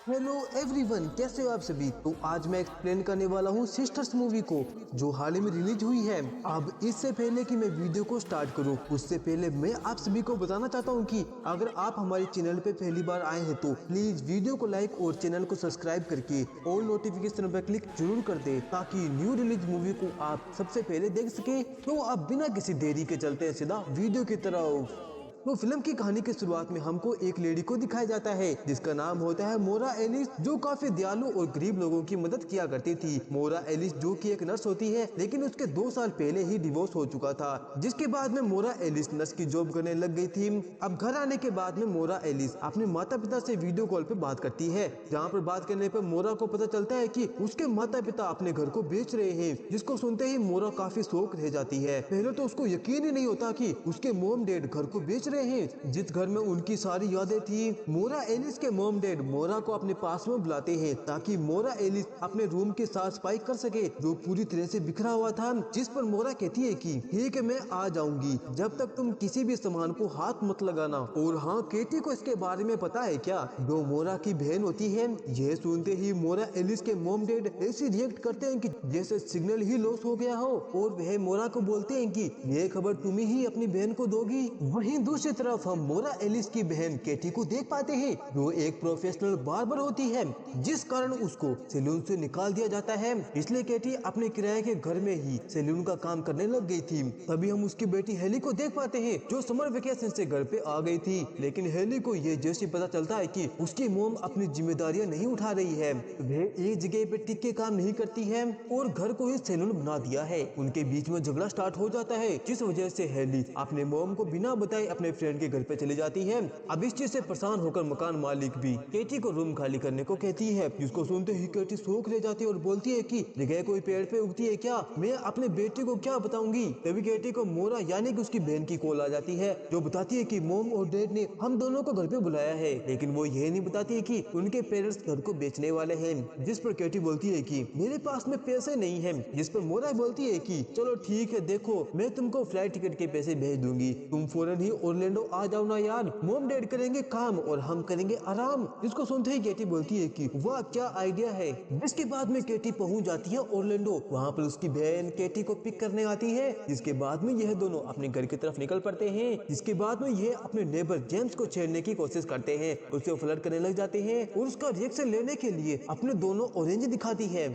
Hello everyone, कैसे हो आप सभी। तो आज मैं एक्सप्लेन करने वाला हूँ सिस्टर्स मूवी को, जो हाल ही में रिलीज हुई है। अब इससे पहले कि मैं वीडियो को स्टार्ट करूँ, उससे पहले मैं आप सभी को बताना चाहता हूँ कि अगर आप हमारे चैनल पे पहली बार आए हैं तो प्लीज वीडियो को लाइक और चैनल को सब्सक्राइब करके ऑल नोटिफिकेशन पर क्लिक जरूर कर दे, ताकि न्यू रिलीज मूवी को आप सबसे पहले देख सके। तो अब बिना किसी देरी के चलते हैं सीधा वीडियो की तरफ। तो फिल्म की कहानी की शुरुआत में हमको एक लेडी को दिखाया जाता है जिसका नाम होता है मोरा एलिस, जो काफी दयालु और गरीब लोगों की मदद किया करती थी। मोरा एलिस जो कि एक नर्स होती है, लेकिन उसके 2 साल पहले ही डिवोर्स हो चुका था, जिसके बाद में मोरा एलिस नर्स की जॉब करने लग गई थी। अब घर आने के बाद में मोरा एलिस अपने माता पिता से वीडियो कॉल पे बात करती है, जहाँ पर बात करने पर मोरा को पता चलता है कि उसके माता पिता अपने घर को बेच रहे हैं, जिसको सुनते ही मोरा काफी शौक रह जाती है। पहले तो उसको यकीन ही नहीं होता कि उसके मोम डैड घर को बेच रहे हैं, जिस घर में उनकी सारी यादें थी। मोरा एलिस के मोम डैड मोरा को अपने पास में बुलाते हैं ताकि मोरा एलिस अपने रूम की साफ सफाई कर सके, जो पूरी तरह से बिखरा हुआ था। जिस पर मोरा कहती है कि ठीक है, मैं आ जाऊंगी, जब तक तुम किसी भी सामान को हाथ मत लगाना। और हाँ, केटी को इसके बारे में पता है क्या, जो मोरा की बहन होती है। यह सुनते ही मोरा एलिस के मोम डैड ऐसे रिएक्ट करते हैं कि जैसे सिग्नल ही लॉस हो गया हो, और वह मोरा को बोलते हैं कि यह खबर तुम ही अपनी बहन को दोगी। वहीं दूसरी तरफ हम मोरा एलिस की बहन केटी को देख पाते हैं, जो एक प्रोफेशनल बार्बर होती है, जिस कारण उसको सैलून से निकाल दिया जाता है। इसलिए केटी अपने किराए के घर में ही सैलून का काम करने लग गई थी। तभी हम उसकी बेटी हेली को देख पाते हैं, जो समर वेकेशन से घर पे आ गई थी। लेकिन हेली को ये जैसे पता चलता है कि उसकी मोम अपनी जिम्मेदारियां नहीं उठा रही है, वह एक जगह पे टिक के काम नहीं करती है और घर को ही सैलून बना दिया है। उनके बीच में झगड़ा स्टार्ट हो जाता है, जिस वजह से हेली अपने मोम को बिना बताए अपने फ्रेंड के घर पे चली जाती है। अब इस चीज से परेशान होकर मकान मालिक भी केटी को रूम खाली करने को कहती है, जिसको सुनते ही केटी शौक रह जाती है और बोलती है कि जगह कोई पेड़ पे उगती है क्या, मैं अपने बेटे को क्या बताऊंगी। तभी केटी को मोरा यानी कि उसकी बहन की कॉल आ जाती है, जो बताती है कि मोम और डैड ने हम दोनों को घर पे बुलाया है, लेकिन वो ये नहीं बताती है कि उनके पेरेंट्स घर को बेचने वाले हैं। जिस पर केटी बोलती है कि मेरे पास में पैसे नहीं है, जिस पर मोरा बोलती है कि चलो ठीक है, देखो मैं तुमको फ्लाइट टिकट के पैसे भेज दूंगी, तुम फौरन ही ओरलैंडो आ जाओ ना यार, मोम डैड करेंगे काम और हम करेंगे आराम। जिसको सुनते ही केटी बोलती है कि वाह क्या आइडिया है। जिसके बाद में केटी पहुंच जाती है ओरलैंडो, वहाँ पर उसकी बहन केटी को पिक करने आती है। जिसके बाद में यह दोनों अपने घर की तरफ निकल पड़ते हैं। जिसके बाद में यह अपने नेबर जेम्स को छेड़ने की कोशिश करते हैं, उसे फ्लर्ट करने लग जाते हैं और उसका रिएक्शन लेने के लिए अपने दोनों ऑरेंज दिखाती है।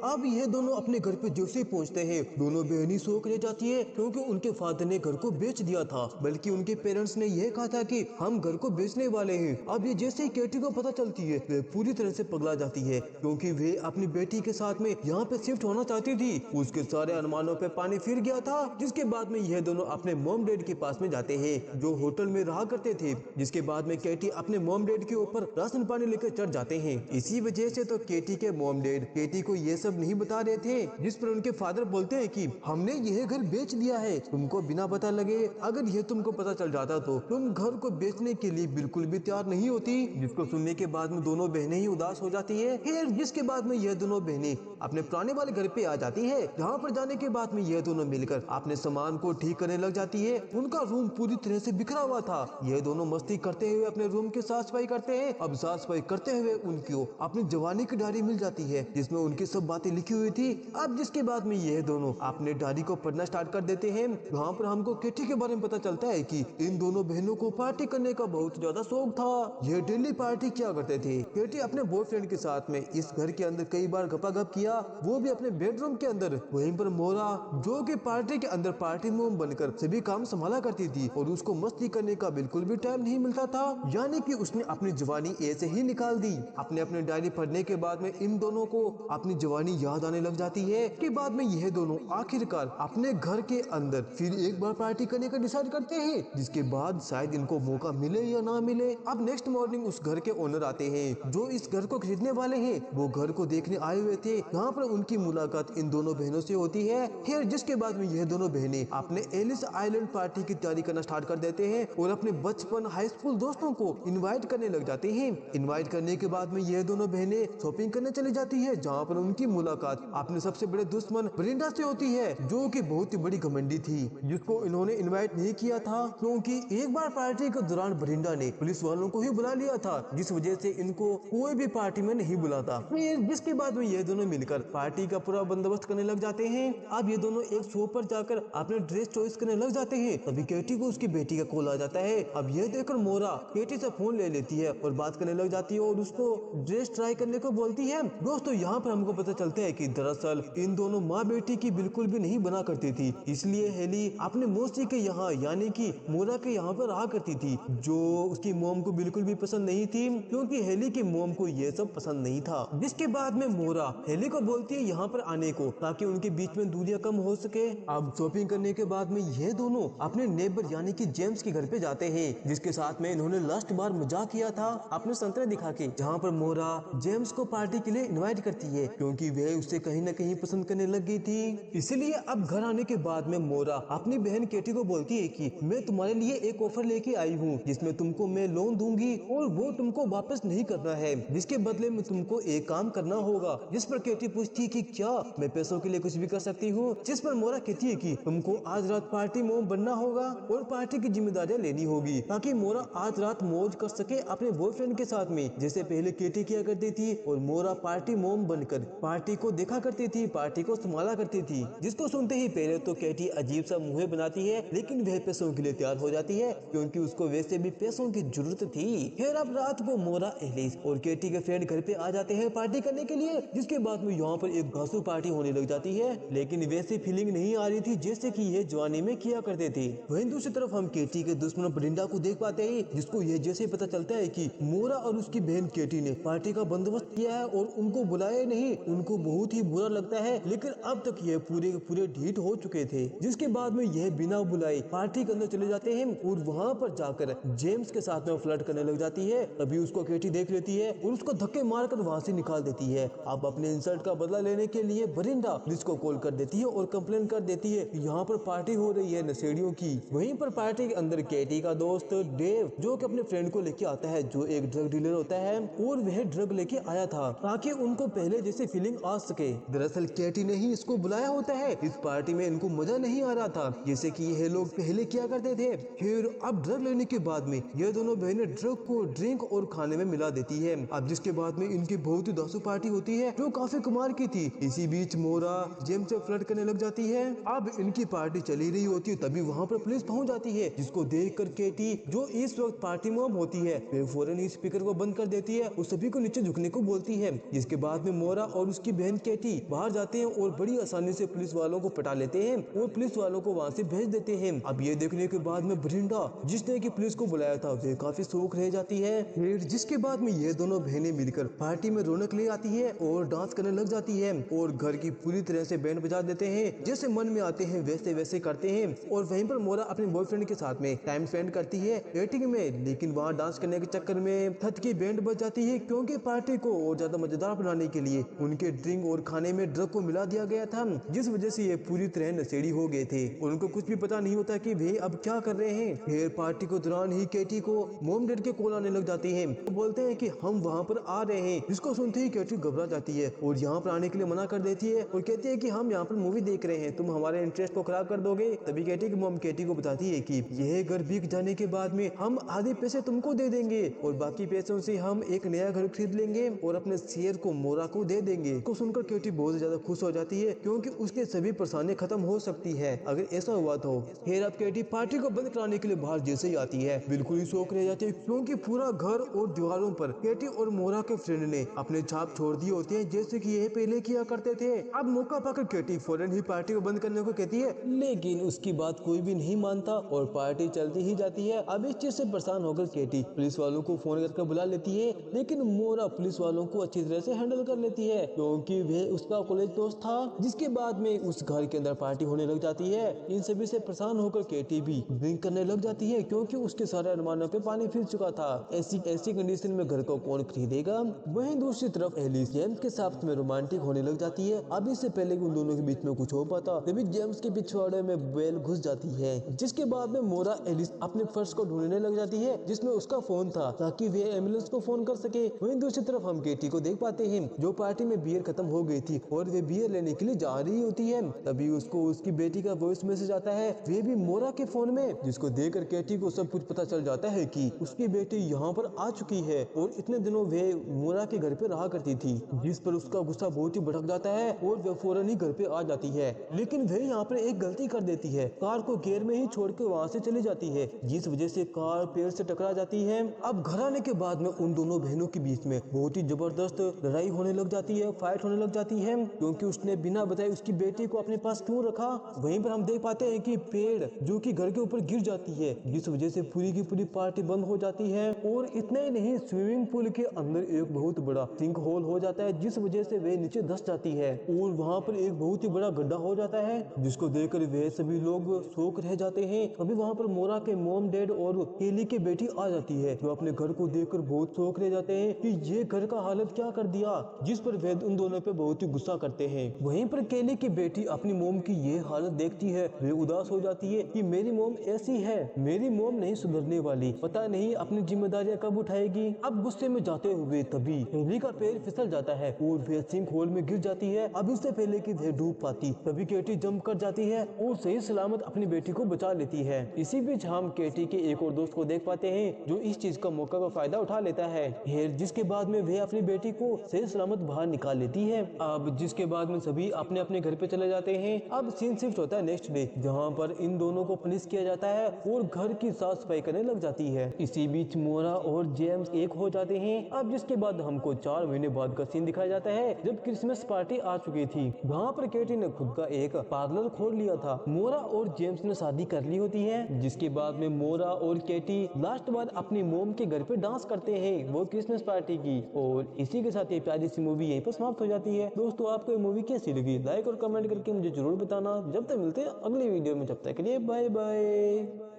अब यह दोनों अपने घर पे जैसे ही पहुंचते हैं, दोनों बहनी शौक रह जाती है, क्योंकि उनके फादर ने घर को बेच दिया था, बल्कि उनके पेरेंट्स ने यह कहा था कि हम घर को बेचने वाले हैं। अब ये जैसे ही केटी को पता चलती है, वे पूरी तरह से पगला जाती है, क्योंकि वे अपनी बेटी के साथ में यहाँ पे शिफ्ट होना चाहती थी। उसके सारे अनुमानों पे पानी फिर गया था। जिसके बाद में यह दोनों अपने मॉम डैड के पास में जाते हैं, जो होटल में रहा करते थे। जिसके बाद में केटी अपने मॉम डैड के ऊपर राशन पानी लेकर चढ़ जाते हैं। इसी वजह से तो केटी के मॉम डैड केटी को ये सब नहीं बता रहे थे। जिस पर उनके फादर बोलते हैं कि हमने यह घर बेच दिया है, तुमको बिना पता लगे। अगर यह तुमको पता चल जाता तो तुम घर को बेचने के लिए बिल्कुल भी तैयार नहीं होती। जिसको सुनने के बाद में दोनों बहनें ही उदास हो जाती है। फिर जिसके बाद में यह दोनों बहनें अपने पुराने वाले घर पे आ जाती है, जहाँ पर जाने के बाद में यह दोनों मिलकर अपने सामान को ठीक करने लग जाती है। उनका रूम पूरी तरह से बिखरा हुआ था। यह दोनों मस्ती करते हुए अपने रूम की साफ सफाई करते हैं। अब साफ सफाई करते हुए उनको अपनी जवानी की डायरी मिल जाती है, जिसमें उनकी सब बातें लिखी हुई थी। अब जिसके बाद में यह दोनों अपने डायरी को पढ़ना स्टार्ट कर देते हैं, जहाँ पर हमको केटी के बारे में पता चलता है कि इन दोनों बहनों को पार्टी करने का बहुत ज्यादा शौक था। यह डेली पार्टी किया करते थे। केटी अपने बॉयफ्रेंड के साथ में इस घर के अंदर कई बार गपागप किया, वो भी अपने बेडरूम के अंदर। वहीं पर मोरा, जो कि पार्टी के अंदर पार्टी मोम बनकर सभी काम संभाला करती थी, और उसको मस्ती करने का बिल्कुल भी टाइम नहीं मिलता था, यानी कि उसने अपनी जवानी ऐसे ही निकाल दी। अपने अपने डायरी पढ़ने के बाद में इन दोनों को अपनी जवानी याद आने लग जाती है। के बाद में यह दोनों आखिरकार अपने घर के अंदर फिर एक बार पार्टी करने का डिसाइड करते हैं, जिसके बाद शायद इनको मौका मिले या ना मिले। अब नेक्स्ट मॉर्निंग उस घर के ओनर आते हैं, जो इस घर को खरीदने वाले हैं। वो घर को देखने आए हुए थे, यहाँ पर उनकी मुलाकात इन दोनों बहनों से होती है। फिर जिसके बाद में यह दोनों बहनें अपने एलिस आइलैंड पार्टी की तैयारी करना स्टार्ट कर देते हैं और अपने बचपन हाई स्कूल दोस्तों को इनवाइट करने लग जाते हैं। इनवाइट करने के बाद में यह दोनों बहनें शॉपिंग करने चली जाती है, जहाँ पर उनकी मुलाकात अपने सबसे बड़े दुश्मन ब्रिंडा से होती है, जो कि बहुत ही बड़ी घमंडी थी, जिसको इन्होंने इनवाइट नहीं किया था। क्योंकि एक बार पार्टी के दौरान बरिंडा ने पुलिस वालों को ही बुला लिया था, जिस वजह से इनको कोई भी पार्टी में नहीं बुलाता। फिर जिसके बाद में ये दोनों मिलकर पार्टी का पूरा बंदोबस्त करने लग जाते हैं। अब ये दोनों एक शॉप पर जाकर अपने ड्रेस चॉइस करने लग जाते हैं। तभी केटी को उसकी बेटी का कॉल आ जाता है। अब यह देखकर मोरा केटी से फोन ले लेती है और बात करने लग जाती है और उसको ड्रेस ट्राई करने को बोलती है। दोस्तों यहाँ पर हमको पता चलता है कि दरअसल इन दोनों माँ बेटी की बिल्कुल भी नहीं बना करती थी, इसलिए हेली अपने मौसी के यहाँ यानी कि मोरा के यहाँ पर रहा करती थी, जो उसकी मोम को बिल्कुल भी पसंद नहीं थी, क्योंकि हेली की मोम को ये सब पसंद नहीं था। जिसके बाद में मोरा हेली को बोलती है यहाँ पर आने को, ताकि उनके बीच में दूरियां कम हो सके। अब शॉपिंग करने के बाद में ये दोनों अपने नेबर यानी कि जेम्स के घर पे जाते हैं, जिसके साथ में इन्होंने लास्ट बार मजाक किया था अपने संतरे दिखा के, जहाँ पर मोरा जेम्स को पार्टी के लिए इनवाइट करती है, क्योंकि वह उसे कहीं न कहीं पसंद करने लग गई थी। इसलिए अब घर आने के बाद में मोरा अपनी बहन केटी को बोलती है कि मैं तुम्हारे लिए एक ऑफर लेके आई हूँ, जिसमें तुमको मैं लोन दूंगी और वो तुमको वापस नहीं करना है, जिसके बदले में तुमको एक काम करना होगा। जिस पर केटी पूछती है कि क्या मैं पैसों के लिए कुछ भी कर सकती हूँ, जिस पर मोरा कहती है कि तुमको आज रात पार्टी मोम बनना होगा और पार्टी की जिम्मेदारियां लेनी होगी, ताकि मोरा आज रात मौज कर सके अपने बॉयफ्रेंड के साथ में, जैसे पहले केटी किया करती थी। और मोरा पार्टी मोम बनकर पार्टी को देखा करती थी, पार्टी को संभाला करती थी। जिसको सुनते ही पहले तो केटी अजीब सा मुंह बनाती है, लेकिन वह पैसों के लिए तैयार हो जाती है, क्योंकि उसको वैसे भी पैसों की जरूरत थी। फिर अब रात को मोरा, एलिस और केटी के फ्रेंड घर पे आ जाते हैं पार्टी करने के लिए। जिसके बाद में यहाँ पर एक घासू पार्टी होने लग जाती है, लेकिन वैसी फीलिंग नहीं आ रही थी जैसे कि ये जवानी में किया करते थे। वहीं दूसरी तरफ हम केटी के दुश्मन बरिंडा को देख पाते हैं, जिसको ये जैसे पता चलता है कि मोरा और उसकी बहन केटी ने पार्टी का बंदोबस्त किया है और उनको बुलाया नहीं, उनको बहुत ही बुरा लगता है। लेकिन अब तक ये पूरे पूरे ढीठ हो चुके थे। जिसके बाद में यह बिना बुलाए पार्टी के अंदर चले जाते हैं और वहाँ पर जाकर जेम्स के साथ में फ्लर्ट करने लग जाती है। तभी उसको केटी देख लेती है और उसको धक्के मारकर वहाँ से निकाल देती है। अब अपने इंसल्ट का बदला लेने के लिए बरिंडा पुलिस को कॉल कर देती है और कंप्लेन कर देती है कि यहाँ पर पार्टी हो रही है नशेड़ियों की। वहीं पर पार्टी के अंदर केटी का दोस्त डेव, जो कि अपने फ्रेंड को लेके आता है, जो एक ड्रग डीलर होता है, और वह ड्रग लेके आया था ताकि उनको पहले जैसे फीलिंग आ सके। दरअसल केटी ने ही इसको बुलाया होता है। इस पार्टी में इनको मजा नहीं आ रहा था, जैसे कि यह लोग पहले किया करते थे। फिर अब ड्रग लेने के बाद में ये दोनों बहनें ड्रग को ड्रिंक और खाने में मिला देती है। अब जिसके बाद में इनकी बहुत ही दासू पार्टी होती है, जो काफी कमाल की थी। इसी बीच मोरा जेम्स से फ्लर्ट करने लग जाती है। अब इनकी पार्टी चली रही होती है, तभी वहाँ पर पुलिस पहुँच जाती है, जिसको देखकर केटी, जो इस वक्त पार्टी मॉम होती है, वे फौरन ही स्पीकर को बंद कर देती है और सभी को नीचे झुकने को बोलती है। जिसके बाद में मोरा और उसकी बहन केटी बाहर जाते हैं और बड़ी आसानी से पुलिस वालों को पटा लेते हैं और पुलिस वालों को वहाँ से भेज देते हैं। अब ये देखने के बाद में बरिंडा, जिसने की पुलिस को बुलाया था, वे काफी शौक रह जाती है। फिर जिसके बाद में ये दोनों बहनें मिलकर पार्टी में रौनक ले आती है और डांस करने लग जाती है और घर की पूरी तरह से बैंड बजा देते हैं, जैसे मन में आते हैं वैसे वैसे करते हैं। और वहीं पर मोरा अपने बॉयफ्रेंड के साथ में टाइम स्पेंड करती है डेटिंग में, लेकिन वहाँ डांस करने के चक्कर में थत की बैंड बज जाती है, क्योंकि पार्टी को और ज्यादा मजेदार बनाने के लिए उनके ड्रिंक और खाने में ड्रग को मिला दिया गया था, जिस वजह से ये पूरी तरह नशेड़ी हो गए थे और उनको कुछ भी पता नहीं होता कि वे अब क्या कर रहे हैं। फिर पार्टी को दौरान ही केटी को मोम डैड के कॉल आने लग जाते हैं, तो बोलते हैं कि हम वहाँ पर आ रहे हैं। जिसको सुनते ही केटी घबरा जाती है और यहाँ पर आने के लिए मना कर देती है और कहती है कि हम यहाँ पर मूवी देख रहे हैं, तुम हमारे इंटरेस्ट को खराब कर दोगे। तभी केटी की मोम केटी को बताती है कि यह घर बिक जाने के बाद में हम आधे पैसे तुमको दे देंगे और बाकी पैसों से हम एक नया घर खरीद लेंगे और अपने शेयर को मोरा को दे देंगे। को सुनकर केटी बहुत ज्यादा खुश हो जाती है, क्योंकि उसके सभी परेशानी खत्म हो सकती है अगर ऐसा हुआ तो। फिर अब केटी पार्टी को बंद कराने के लिए बाहर जैसे ही आती है, बिल्कुल ही शौक रह जाती है, क्योंकि पूरा घर और दीवारों पर केटी और मोरा के फ्रेंड ने अपने छाप छोड़ दिए होते हैं, जैसे कि ये पहले किया करते थे। अब मौका पाकर केटी फौरन ही पार्टी को बंद करने को कहती है, लेकिन उसकी बात कोई भी नहीं मानता और पार्टी चलती ही जाती है। अब इस चीज से परेशान होकर केटी पुलिस वालों को फोन करके बुला लेती है, लेकिन मोरा पुलिस वालों को अच्छी तरह से हैंडल कर लेती है, क्योंकि वह उसका कॉलेज दोस्त था। जिसके बाद में उस घर के अंदर पार्टी होने लग जाती है। इन सभी से परेशान होकर केटी भी ड्रिंक करने लग जाती है, क्योंकि उसके सारे अरमानों पे पानी फिर चुका था। ऐसी कंडीशन में घर को कौन खरीदेगा। वहीं दूसरी तरफ एलिस जेम्स के साथ में रोमांटिक होने लग जाती है। अब इससे पहले कि उन दोनों के बीच में कुछ हो पाता, तभी जेम्स के पिछवाड़े में बेल घुस जाती है। जिसके बाद में मोरा एलिस अपने पर्स को ढूंढने लग जाती है, जिसमें उसका फोन था, ताकि वे एम्बुलेंस को फोन कर सके। वहीं दूसरी तरफ हम केटी को देख पाते हैं, जो पार्टी में बियर खत्म हो गई थी और वे बियर लेने के लिए जा रही होती है। तभी उसको उसकी बेटी का वॉइस मैसेज आता है, वे भी मोरा के फोन में। जिसको देखकर केटी को सब कुछ पता चल जाता है कि उसकी बेटी यहाँ पर आ चुकी है और इतने दिनों वे मोरा के घर पे रहा करती थी, जिस पर उसका गुस्सा बहुत ही भड़क जाता है और वह फौरन ही घर पे आ जाती है। लेकिन वह यहाँ पर एक गलती कर देती है, कार को गेयर में ही छोड़ के वहाँ से चली जाती है, जिस वजह से कार पेड़ से टकरा जाती है। अब घर आने के बाद में उन दोनों बहनों के बीच में बहुत ही जबरदस्त लड़ाई होने लग जाती है, फाइट होने लग जाती है, क्योंकि उसने बिना बताए उसकी बेटी को अपने पास क्यों रखा। वहीं पर हम देख पाते हैं कि पेड़ जो कि घर के ऊपर गिर जाती है, जिस वजह से पूरी की पूरी पार्टी बंद हो जाती है। और इतना ही नहीं, स्विमिंग पूल के अंदर एक बहुत बड़ा सिंक होल हो जाता है, जिस वजह से वे नीचे धंस जाती है और वहाँ पर एक बहुत ही बड़ा गड्ढा हो जाता है, जिसको देखकर वे सभी लोग शौक रह जाते हैं। अभी वहाँ पर मोरा के मॉम डैड और केली की बेटी आ जाती है, जो अपने घर को देखकर बहुत शौक रह जाते हैं कि ये घर का हालत क्या कर दिया, जिस पर वे उन दोनों पे बहुत ही गुस्सा करते हैं। वहीं पर केली की बेटी अपनी मोम की ये हालत देखती है, वे उदास हो जाती है कि मेरी मोम ऐसी है, मेरी मोम नहीं सुधरने वाली, पता नहीं अपनी जिम्मेदारियां कब उठाएगी। अब गुस्से में जाते हुए तभी केली का पैर फिसल जाता है और वे सिंक होल में गिर जाती है। अब इससे पहले कि वे डूब पाती तभी केटी जंप कर जाती है और सही सलामत अपनी बेटी को बचा लेती है। इसी बीच हम केटी के एक और दोस्त को देख पाते हैं, जो इस चीज का मौका का फायदा उठा लेता है, जिसके बाद में वे अपनी बेटी को सही सलामत बाहर निकाल लेती है। अब जिसके बाद में सभी अपने अपने घर पे चले जाते हैं। अब सीन शिफ्ट होता है नेक्स्ट डे, जहाँ पर इन दोनों को पनिश किया जाता है और घर की साफ सफाई करने लग जाती है। इसी बीच मोरा और जेम्स एक हो जाते हैं। अब जिसके बाद हमको 4 महीने बाद का सीन दिखाया जाता है, जब क्रिसमस पार्टी आ चुकी थी। वहाँ पर केटी ने खुद का एक पार्लर खोल लिया था। मोरा और जेम्स ने शादी कर ली होती है, जिसके बाद में मोरा और केटी लास्ट बार अपनी मोम के घर पे डांस करते हैं, वो क्रिसमस पार्टी की। और इसी के साथ ये प्यारी सी मूवी यहीं पर समाप्त हो जाती है। दोस्तों, आपको ये मूवी कैसी लगी लाइक और कमेंट करके मुझे जरूर बताना। जब तक मिलते हैं अगली वीडियो में, जब तक के लिए बाय बाय।